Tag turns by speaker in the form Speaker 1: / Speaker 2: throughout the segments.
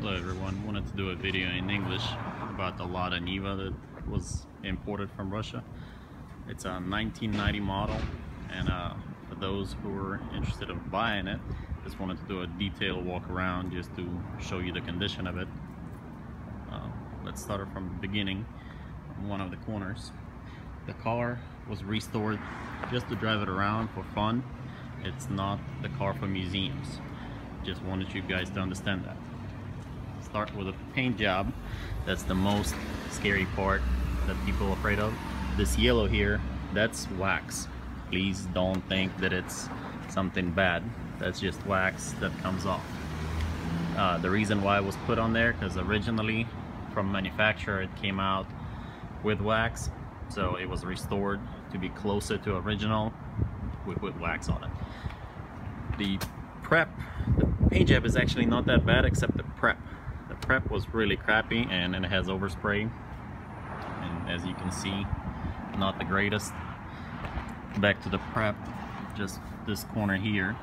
Speaker 1: Hello everyone, wanted to do a video in English about the Lada Niva that was imported from Russia. It's a 1990 model, and for those who are interested in buying it, just wanted to do a detailed walk around just to show you the condition of it. Let's start it from the beginning, one of the corners. The car was restored just to drive it around for fun. It's not the car for museums. Just wanted you guys to understand that. Start with a paint job. That's the most scary part that people are afraid of. This yellow here, that's wax. Please don't think that it's something bad. That's just wax that comes off. The reason why it was put on there, because originally from manufacturer it came out with wax, so it was restored to be closer to original. We put wax on it. The paint job is actually not that bad, except the prep. The prep was really crappy, and it has overspray, and as you can see, not the greatest. Back to the prep, just this corner here,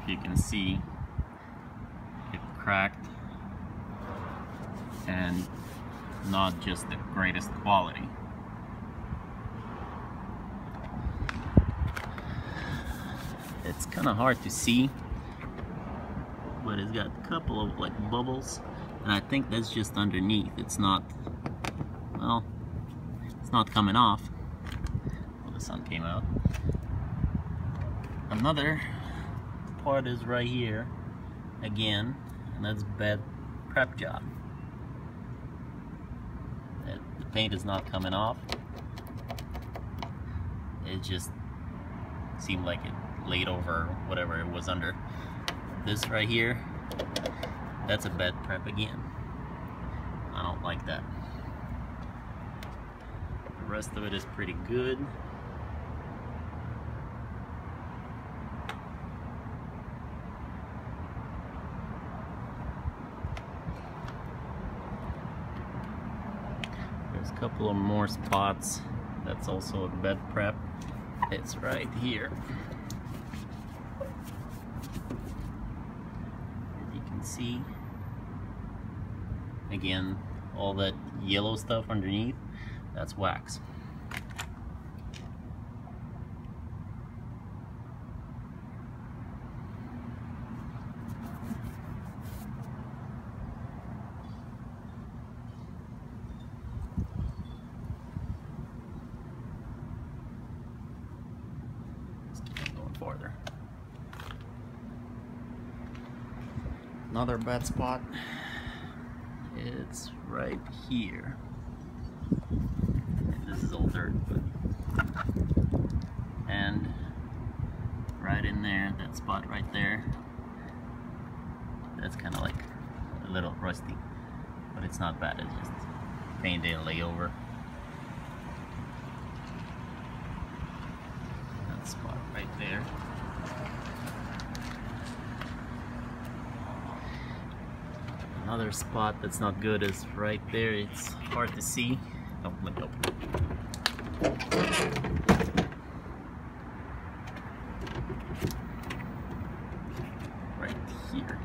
Speaker 1: if you can see, it cracked and not just the greatest quality. It's kind of hard to see, but it's got a couple of like bubbles, and I think that's just underneath. It's not, well, it's not coming off. Well, the sun came out. Another part is right here again, and that's bad prep job. The paint is not coming off. It just seemed like it laid over whatever it was under. This right here, that's a bad prep again. I don't like that. The rest of it is pretty good. There's a couple of more spots. That's also a bad prep. It's right here. See, again, all that yellow stuff underneath, that's wax. Let's keep going farther. Another bad spot, it's right here. And this is all dirt, but, and right in there, that spot right there, that's kind of like a little rusty, but it's not bad. It's just paint didn't lay over. That spot right there. Another spot that's not good is right there. It's hard to see. Oh, let me open it. Right here.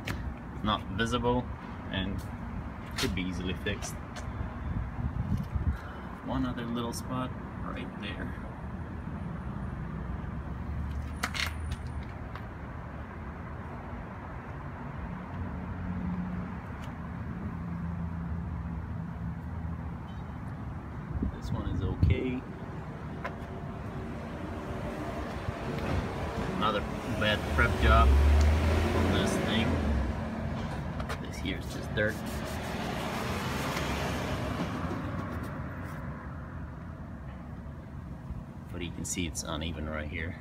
Speaker 1: It's not visible and could be easily fixed. One other little spot right there. This one is okay. Another bad prep job on this thing. This here is just dirt. But you can see it's uneven right here.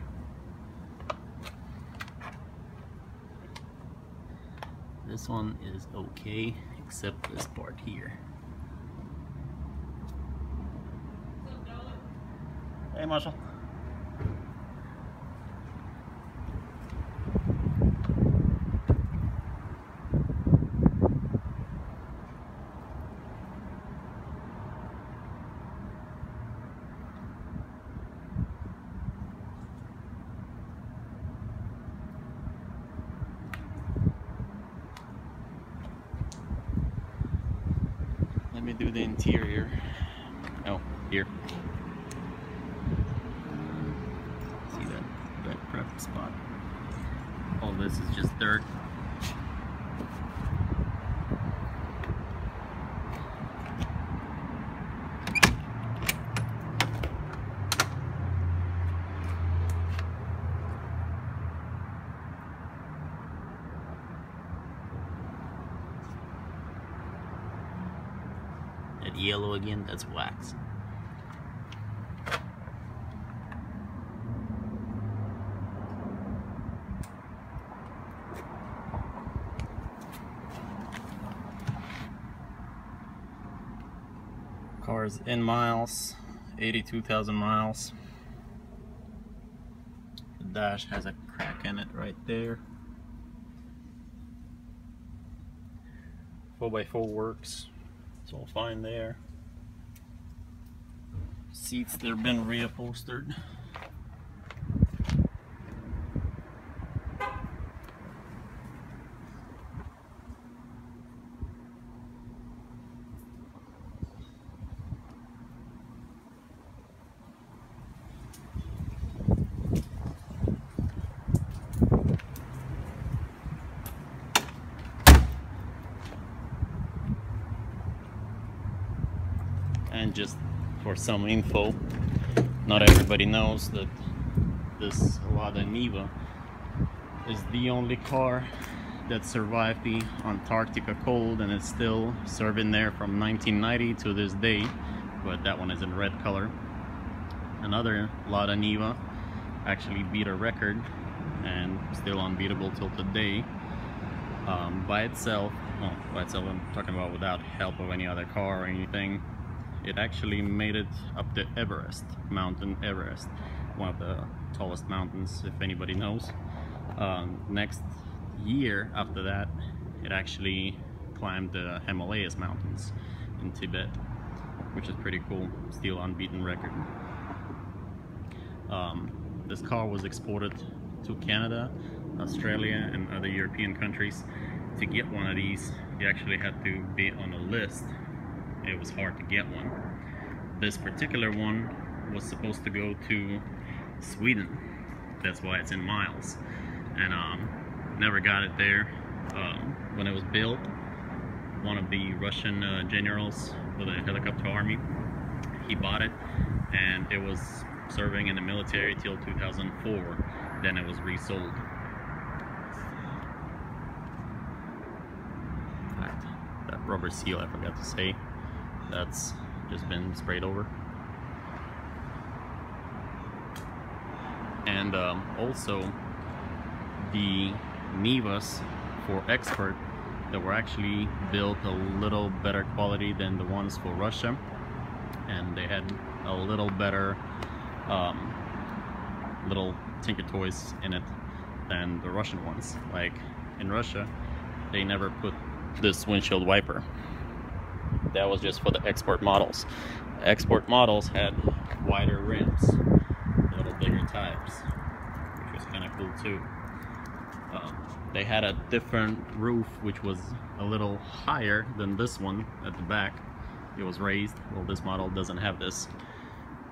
Speaker 1: This one is okay, except this part here. Hey, Marshall. do the interior. Oh, here. See that prep spot? All this is just dirt. That yellow again, that's wax. Car's in miles, 82,000 miles. The dash has a crack in it right there. 4x4 works. It's all fine there. Seats, they've been reupholstered. And just for some info, not everybody knows that this Lada Niva is the only car that survived the Antarctica cold, and it's still serving there from 1990 to this day, but that one is in red color. Another Lada Niva actually beat a record and still unbeatable till today. By itself, I'm talking about without help of any other car or anything. It actually made it up to Everest, Mountain Everest, one of the tallest mountains, if anybody knows. Next year after that, it actually climbed the Himalayas mountains in Tibet, which is pretty cool. Still unbeaten record. This car was exported to Canada, Australia, and other European countries. To get one of these, you actually had to be on a list. It was hard to get one. This particular one was supposed to go to Sweden. That's why it's in miles. And never got it there. When it was built, one of the Russian generals for the helicopter army, he bought it, and it was serving in the military till 2004. Then it was resold. That rubber seal, I forgot to say, that's just been sprayed over. And also the Nivas for export that were actually built a little better quality than the ones for Russia, and they had a little better little tinker toys in it than the Russian ones. Like in Russia, they never put this windshield wiper. That was just for the export models. Export models had wider rims, a little bigger tires, which was kind of cool too. They had a different roof, which was a little higher than this one at the back. It was raised. Well, this model doesn't have this.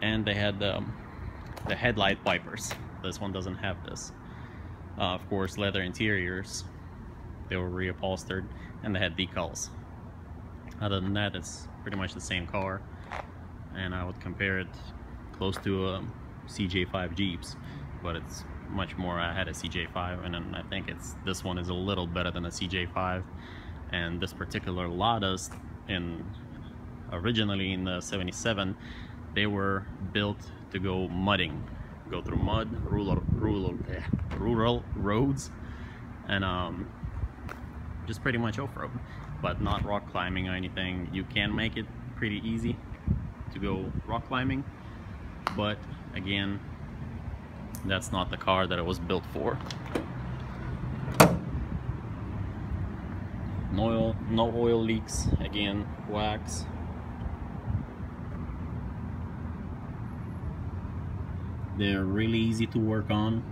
Speaker 1: And they had the headlight wipers. This one doesn't have this. Of course, leather interiors. They were reupholstered, and they had decals. Other than that, it's pretty much the same car, and I would compare it close to a CJ5 Jeeps, but it's much more. I had a CJ5, and then I think this one is a little better than a CJ5. And this particular Lada's, originally in the 77, they were built to go mudding, go through mud, rural roads, and just pretty much off-road, but not rock climbing or anything. You can make it pretty easy to go rock climbing, but again, that's not the car that it was built for. No oil leaks, again, wax. They're really easy to work on.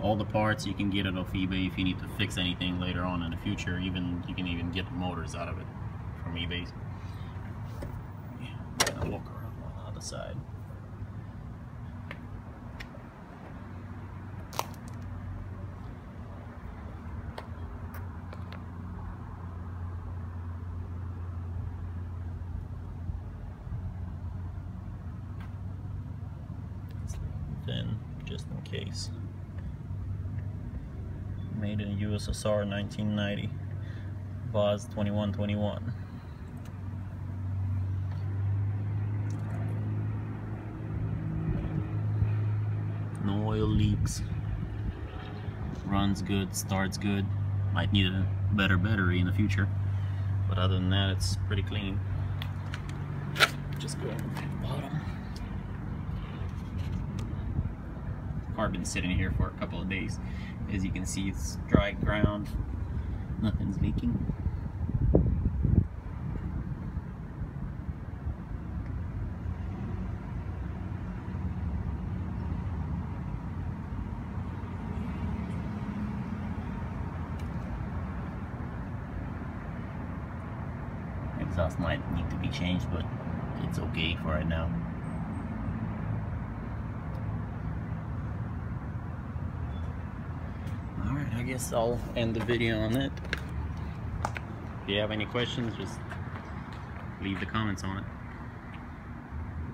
Speaker 1: All the parts you can get it off eBay if you need to fix anything later on in the future. You can even get the motors out of it from eBay. inside. Then, just in case. Made in USSR 1990. VAZ 2121. No oil leaks. Runs good, starts good. Might need a better battery in the future. But other than that, it's pretty clean. Just go on the bottom. Car been sitting here for a couple of days. As you can see, it's dry ground. Nothing's leaking. Exhaust might need to be changed, but it's okay for right now. Alright, I guess I'll end the video on it. If you have any questions, just leave the comments on it.